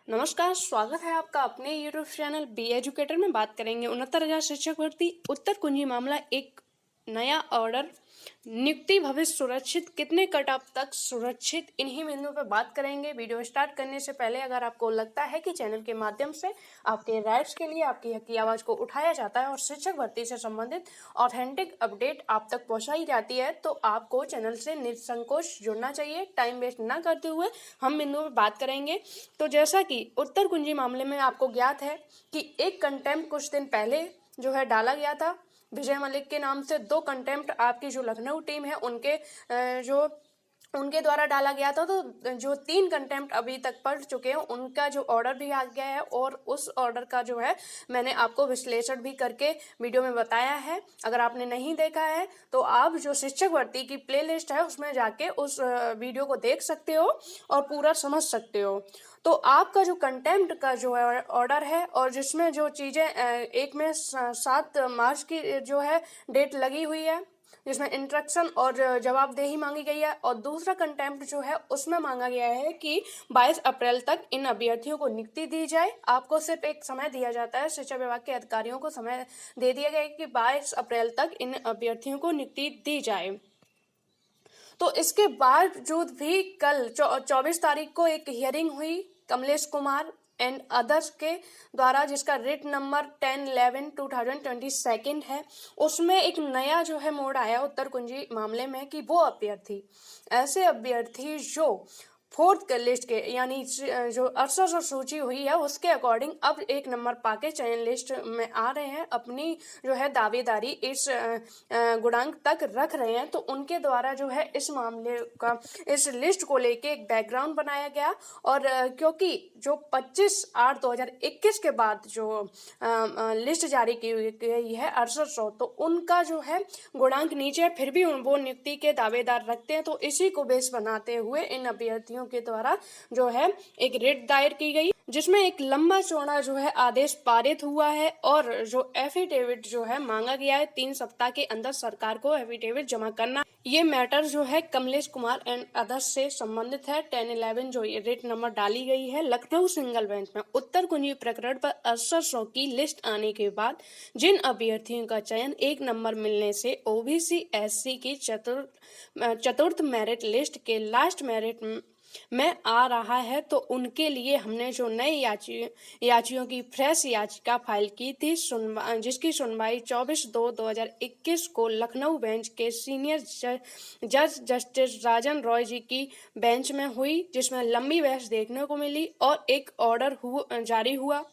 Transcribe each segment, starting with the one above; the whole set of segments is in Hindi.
नमस्कार, स्वागत है आपका अपने यूट्यूब चैनल बी एजुकेटर में। बात करेंगे 69,000 शिक्षक भर्ती उत्तर कुंजी मामला। एक नया ऑर्डर, नियुक्ति भविष्य सुरक्षित, कितने कट ऑफ तक सुरक्षित, इन्हीं बिंदुओं पर बात करेंगे। वीडियो स्टार्ट करने से पहले अगर आपको लगता है कि चैनल के माध्यम से आपके राइट्स के लिए आपकी हक की आवाज़ को उठाया जाता है और शिक्षक भर्ती से संबंधित ऑथेंटिक अपडेट आप तक पहुंचाई जाती है, तो आपको चैनल से निसंकोच जुड़ना चाहिए। टाइम वेस्ट ना करते हुए हम बिंदुओं पर बात करेंगे। तो जैसा कि उत्तर कुंजी मामले में आपको ज्ञात है कि एक कंटेम्प्ट कुछ दिन पहले जो है डाला गया था विजय मलिक के नाम से। 2 कंटेम्प्ट आपकी जो लखनऊ टीम है उनके द्वारा डाला गया था। तो जो 3 कंटेम्प्ट अभी तक पढ़ चुके हैं उनका जो ऑर्डर भी आ गया है और उस ऑर्डर का जो है मैंने आपको विश्लेषण भी करके वीडियो में बताया है। अगर आपने नहीं देखा है तो आप जो शिक्षक भर्ती की प्लेलिस्ट है उसमें जाके उस वीडियो को देख सकते हो और पूरा समझ सकते हो। तो आपका जो कंटेम्प्ट का जो है ऑर्डर है और जिसमें जो चीज़ें एक में 7 मार्च की जो है डेट लगी हुई है, जिसमें इंस्ट्रक्शन और जवाबदेही मांगी गई है, और दूसरा कंटेम्प्ट जो है उसमें मांगा गया है कि 22 अप्रैल तक इन अभ्यर्थियों को नियुक्ति दी जाए। आपको सिर्फ एक समय दिया जाता है, शिक्षा विभाग के अधिकारियों को समय दे दिया गया है कि 22 अप्रैल तक इन अभ्यर्थियों को नियुक्ति दी जाए। तो इसके बावजूद भी कल 24 तारीख को एक हियरिंग हुई कमलेश कुमार एंड अदर्स के द्वारा, जिसका रिट नंबर 10/11/2022 है। उसमें एक नया जो है मोड़ आया उत्तर कुंजी मामले में कि वो अभ्यर्थी, ऐसे अभ्यर्थी जो 4th लिस्ट के यानी जो 68 सूची हुई है उसके अकॉर्डिंग अब 1 नंबर पाके चयन लिस्ट में आ रहे हैं, अपनी जो है दावेदारी इस गुणांक तक रख रहे हैं। तो उनके द्वारा जो है इस मामले का, इस लिस्ट को लेके एक बैकग्राउंड बनाया गया। और क्योंकि जो 25/8/2021 के बाद जो लिस्ट जारी की गई है 6800, तो उनका जो है गुणांक नीचे, फिर भी वो नियुक्ति के दावेदार रखते हैं। तो इसी को बेस बनाते हुए इन अभ्यर्थियों के द्वारा जो है एक रिट दायर की गई, जिसमें एक लंबा चौड़ा जो है आदेश पारित हुआ है और जो एफिडेविट जो है मांगा गया है 3 सप्ताह के अंदर सरकार को एफिडेविट जमा करना। ये मैटर जो है कमलेश कुमार एंड अदर्स से संबंधित है। 10/11 जो ये रिट नंबर डाली गई है लखनऊ सिंगल बेंच में उत्तर कुंजी प्रकरण पर 6800 की लिस्ट आने के बाद जिन अभ्यर्थियों का चयन 1 नंबर मिलने से ओबीसी एससी की चतुर्थ मेरिट लिस्ट के लास्ट मेरिट में आ रहा है, तो उनके लिए हमने जो नई याचियों की फ्रेश याचिका फाइल की थी, जिसकी सुनवाई 24/2/2021 को लखनऊ बेंच के सीनियर जज जस्टिस राजन रॉय जी की बेंच में हुई, जिसमें लंबी बहस देखने को मिली और एक ऑर्डर जारी हुआ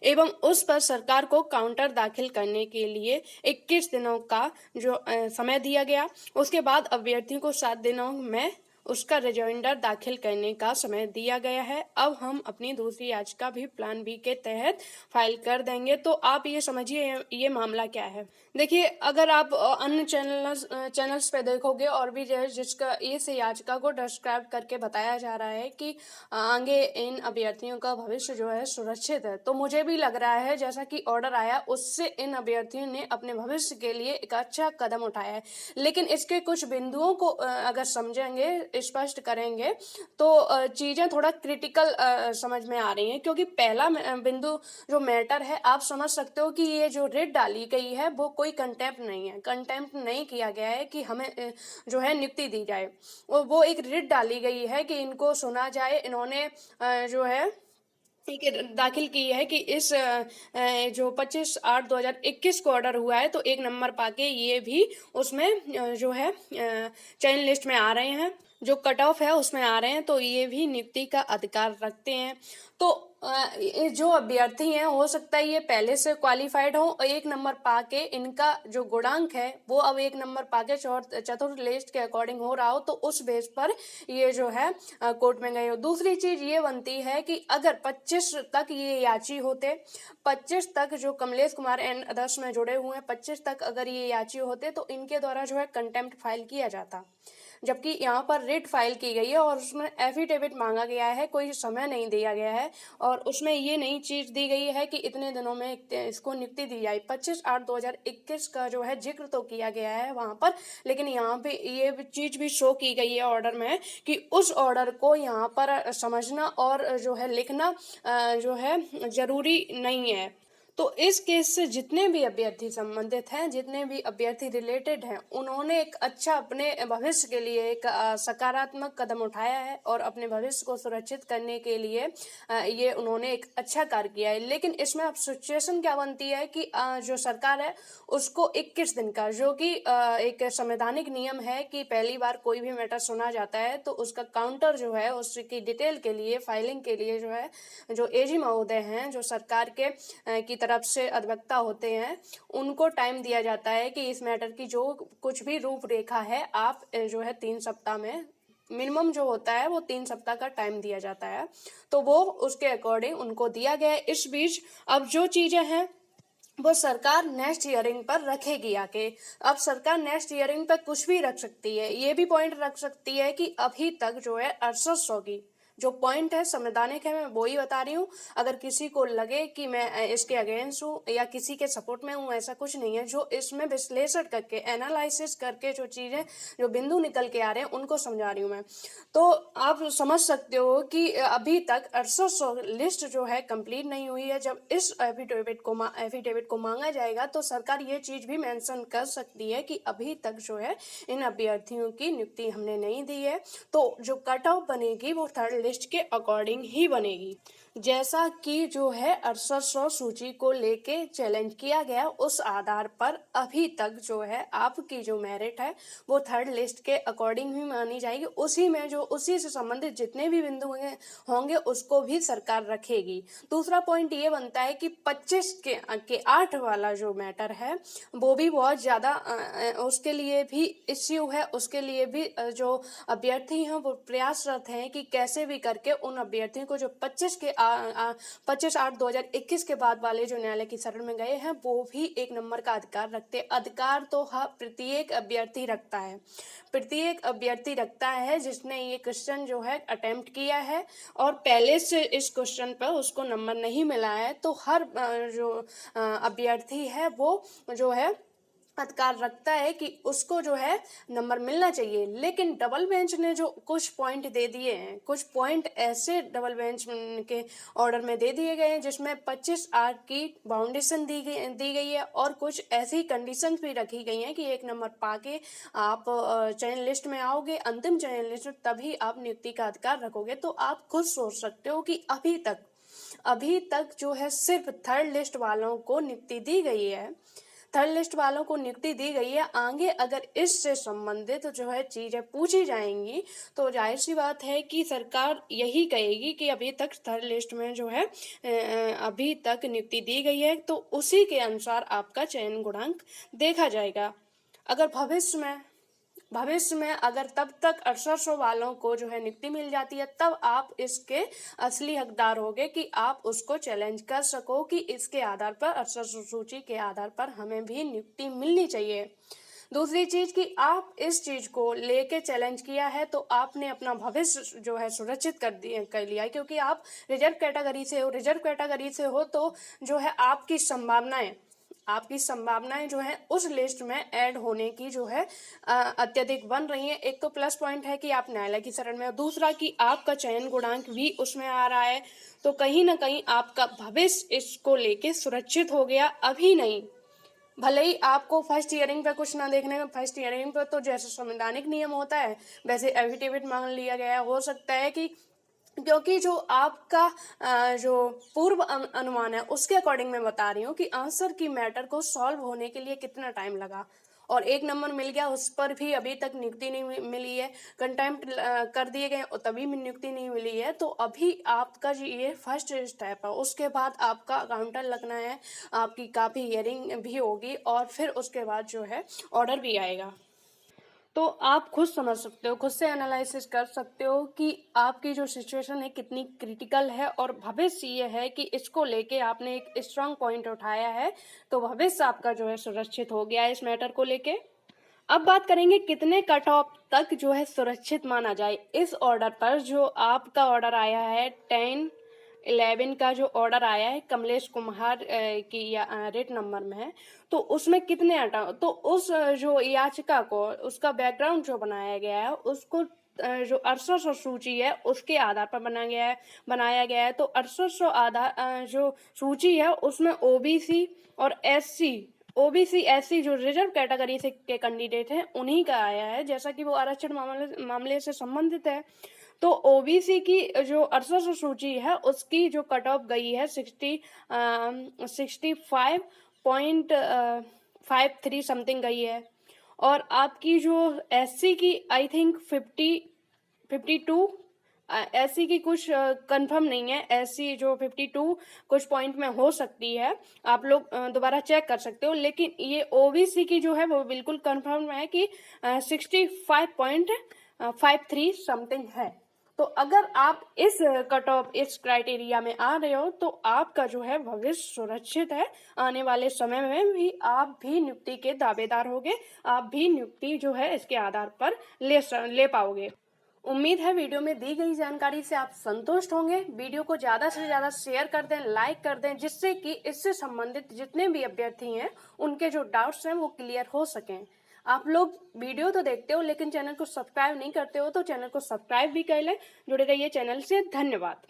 एवं उस पर सरकार को काउंटर दाखिल करने के लिए 21 दिनों का जो समय दिया गया। उसके बाद अभ्यर्थियों को 7 दिनों में उसका रिजॉइंडर दाखिल करने का समय दिया गया है। अब हम अपनी दूसरी याचिका भी प्लान बी के तहत फाइल कर देंगे। तो आप ये समझिए ये मामला क्या है। देखिए, अगर आप अन्य चैनल्स पे देखोगे और भी जिसका इस याचिका को डिस्क्राइब करके बताया जा रहा है कि आगे इन अभ्यर्थियों का भविष्य जो है सुरक्षित है, तो मुझे भी लग रहा है जैसा कि ऑर्डर आया उससे इन अभ्यर्थियों ने अपने भविष्य के लिए एक अच्छा कदम उठाया है। लेकिन इसके कुछ बिंदुओं को अगर समझेंगे, स्पष्ट करेंगे, तो चीज़ें थोड़ा क्रिटिकल समझ में आ रही हैं। क्योंकि पहला बिंदु जो मैटर है, आप समझ सकते हो कि ये जो रिट डाली गई है वो कोई कंटेम्प्ट नहीं है। कंटेम्प्ट नहीं किया गया है कि हमें जो है नियुक्ति दी जाए, वो एक रिट डाली गई है कि इनको सुना जाए। इन्होंने जो है दाखिल की है कि इस जो 25/8/2021 को ऑर्डर हुआ है, तो 1 नंबर पाके ये भी उसमें जो है चयन लिस्ट में आ रहे हैं, जो कट ऑफ है उसमें आ रहे हैं, तो ये भी नियुक्ति का अधिकार रखते हैं। तो ये जो अभ्यर्थी हैं हो सकता है ये पहले से क्वालिफाइड हो, 1 नंबर पाके इनका जो गुणांक है वो अब 1 नंबर पाके चतुर्थ लिस्ट के अकॉर्डिंग हो रहा हो, तो उस बेस पर ये जो है कोर्ट में गए हो। दूसरी चीज ये बनती है कि अगर 25 तक ये याची होते, 25 तक जो कमलेश कुमार एंड अदर्स में जुड़े हुए हैं, 25 तक अगर ये याची होते तो इनके द्वारा जो है कंटेम्प्ट फाइल किया जाता। जबकि यहाँ पर रिट फाइल की गई है और उसमें एफिडेविट मांगा गया है, कोई समय नहीं दिया गया है और उसमें ये नई चीज़ दी गई है कि इतने दिनों में इसको नियुक्ति दी जाए। 25/8/2021 का जो है जिक्र तो किया गया है वहाँ पर, लेकिन यहाँ पे ये चीज़ भी शो की गई है ऑर्डर में कि उस ऑर्डर को यहाँ पर समझना और जो है लिखना जो है ज़रूरी नहीं है। तो इस केस से जितने भी अभ्यर्थी संबंधित हैं, जितने भी अभ्यर्थी रिलेटेड हैं, उन्होंने एक अच्छा अपने भविष्य के लिए एक सकारात्मक कदम उठाया है और अपने भविष्य को सुरक्षित करने के लिए ये उन्होंने एक अच्छा कार्य किया है। लेकिन इसमें अब सिचुएशन क्या बनती है कि जो सरकार है उसको 21 दिन का, जो कि एक संवैधानिक नियम है कि पहली बार कोई भी मैटर सुना जाता है तो उसका काउंटर जो है उसकी डिटेल के लिए, फाइलिंग के लिए जो है, जो एजी महोदय हैं, जो सरकार के की तरफ से अधिवक्ता होते हैं, उनको टाइम दिया जाता है कि इस मैटर की जो कुछ भी रूपरेखा है आप जो है 3 सप्ताह में, मिनिमम जो होता है वो 3 सप्ताह का टाइम दिया जाता है, तो वो उसके अकॉर्डिंग उनको दिया गया है। इस बीच अब जो चीज़ें हैं वो सरकार नेक्स्ट हियरिंग पर रखेगी आके। अब सरकार नेक्स्ट हियरिंग पर कुछ भी रख सकती है, ये भी पॉइंट रख सकती है कि अभी तक जो है 6800 की जो पॉइंट है संवैधानिक है, मैं वो ही बता रही हूँ। अगर किसी को लगे कि मैं इसके अगेंस्ट हूँ या किसी के सपोर्ट में हूँ, ऐसा कुछ नहीं है। जो इसमें विश्लेषण करके, एनालिसिस करके जो चीज़ें, जो बिंदु निकल के आ रहे हैं उनको समझा रही हूँ मैं। तो आप समझ सकते हो कि अभी तक 6800 लिस्ट जो है कंप्लीट नहीं हुई है। जब इस एफिडेविट को मांगा जाएगा तो सरकार ये चीज़ भी मेंशन कर सकती है कि अभी तक जो है इन अभ्यर्थियों की नियुक्ति हमने नहीं दी है, तो जो कट ऑफ बनेगी वो थर्ड लिस्ट के अकॉर्डिंग ही बनेगी। जैसा कि जो है 6800 सूची को लेके चैलेंज किया गया, उस आधार पर अभी तक जो है आपकी जो मेरिट है वो थर्ड लिस्ट के अकॉर्डिंग ही मानी जाएगी। उसी में जो उसी से संबंधित जितने भी बिंदु होंगे उसको भी सरकार रखेगी। दूसरा पॉइंट ये बनता है कि 25 के 8 वाला जो मैटर है वो भी बहुत ज़्यादा उसके लिए भी इश्यू है। उसके लिए भी जो अभ्यर्थी हैं वो प्रयासरत हैं कि कैसे भी करके उन अभ्यर्थियों को जो 25/8/2021 के बाद वाले जो न्यायालय की शरण में गए हैं वो भी 1 नंबर का अधिकार रखते। अधिकार तो प्रत्येक अभ्यर्थी रखता है, प्रत्येक अभ्यर्थी रखता है जिसने ये क्वेश्चन जो है अटेम्प्ट किया है और पहले से इस क्वेश्चन पर उसको नंबर नहीं मिला है, तो हर जो अभ्यर्थी है वो जो है अधिकार रखता है कि उसको जो है नंबर मिलना चाहिए। लेकिन डबल बेंच ने जो कुछ पॉइंट दे दिए हैं, कुछ पॉइंट ऐसे डबल बेंच के ऑर्डर में दे दिए गए हैं जिसमें 25/8 की बाउंडेशन दी गई है और कुछ ऐसी कंडीशन भी रखी गई हैं कि 1 नंबर पाके आप चयन लिस्ट में आओगे, अंतिम चयन लिस्ट में, तभी आप नियुक्ति का अधिकार रखोगे। तो आप खुद सोच सकते हो कि अभी तक जो है सिर्फ थर्ड लिस्ट वालों को नियुक्ति दी गई है, थर्ड लिस्ट वालों को नियुक्ति दी गई है। आगे अगर इससे संबंधित जो है चीज़ें पूछी जाएंगी तो जाहिर सी बात है कि सरकार यही कहेगी कि अभी तक थर्ड लिस्ट में जो है अभी तक नियुक्ति दी गई है, तो उसी के अनुसार आपका चयन गुणांक देखा जाएगा। अगर भविष्य में अगर तब तक 6800 वालों को जो है नियुक्ति मिल जाती है, तब आप इसके असली हकदार होगे कि आप उसको चैलेंज कर सको कि इसके आधार पर 6800 सूची के आधार पर हमें भी नियुक्ति मिलनी चाहिए। दूसरी चीज कि आप इस चीज को लेके चैलेंज किया है तो आपने अपना भविष्य जो है सुरक्षित कर लिया है, क्योंकि आप रिजर्व कैटेगरी से हो तो जो है आपकी संभावनाएं जो है उस लिस्ट में ऐड होने की जो है अत्यधिक बन रही है। एक तो प्लस पॉइंट है कि आप न्यायालय की शरण में हो, दूसरा कि आपका चयन गुणांक भी उसमें आ रहा है, तो कहीं ना कहीं आपका भविष्य इसको लेके सुरक्षित हो गया। अभी नहीं, भले ही आपको फर्स्ट हियरिंग पे कुछ ना देखने में, फर्स्ट हियरिंग पे तो जैसे संवैधानिक नियम होता है वैसे एफिडेविट मांग लिया गया। हो सकता है कि क्योंकि जो आपका जो पूर्व अनुमान है उसके अकॉर्डिंग मैं बता रही हूँ कि आंसर की मैटर को सॉल्व होने के लिए कितना टाइम लगा और 1 नंबर मिल गया, उस पर भी अभी तक नियुक्ति नहीं मिली है। कंटेम्प्ट कर दिए गए और तभी भी नियुक्ति नहीं मिली है। तो अभी आपका जो ये फर्स्ट स्टेप है, उसके बाद आपका काउंटर लगना है, आपकी काफ़ी हियरिंग भी होगी और फिर उसके बाद जो है ऑर्डर भी आएगा। तो आप खुद समझ सकते हो, खुद से एनालिसिस कर सकते हो कि आपकी जो सिचुएशन है कितनी क्रिटिकल है और भविष्य ये है कि इसको लेके आपने एक स्ट्रांग पॉइंट उठाया है, तो भविष्य आपका जो है सुरक्षित हो गया है इस मैटर को लेके। अब बात करेंगे कितने कट ऑफ तक जो है सुरक्षित माना जाए। इस ऑर्डर पर जो आपका ऑर्डर आया है 10/11 का जो ऑर्डर आया है कमलेश कुमार की रेट नंबर में है, तो उसमें कितने तो उस जो याचिका को उसका बैकग्राउंड जो बनाया गया है उसको जो 6800 सूची है उसके आधार पर बनाया गया है। तो 6800 आधार जो सूची है उसमें ओबीसी और ओबीसी एससी जो रिजर्व कैटेगरी से के कैंडिडेट हैं उन्हीं का आया है, जैसा कि वो आरक्षण मामले से संबंधित है। तो ओबीसी की जो 6800 सूची है उसकी जो कट ऑफ गई है 65.53 समथिंग गई है। और आपकी जो एससी की आई थिंक 52 एससी की कुछ कंफर्म नहीं है, एससी जो 52 कुछ पॉइंट में हो सकती है, आप लोग दोबारा चेक कर सकते हो। लेकिन ये ओबीसी की जो है वो बिल्कुल कंफर्म है कि 65.53 समथिंग है। तो अगर आप इस कट ऑफ इस क्राइटेरिया में आ रहे हो तो आपका जो है भविष्य सुरक्षित है। आने वाले समय में भी आप भी नियुक्ति के दावेदार होगे, आप भी नियुक्ति जो है इसके आधार पर ले पाओगे। उम्मीद है वीडियो में दी गई जानकारी से आप संतुष्ट होंगे। वीडियो को ज़्यादा से ज़्यादा शेयर कर दें, लाइक कर दें, जिससे कि इससे संबंधित जितने भी अभ्यर्थी हैं उनके जो डाउट्स हैं वो क्लियर हो सकें। आप लोग वीडियो तो देखते हो लेकिन चैनल को सब्सक्राइब नहीं करते हो, तो चैनल को सब्सक्राइब भी कर लें। जुड़े रहिए चैनल से। धन्यवाद।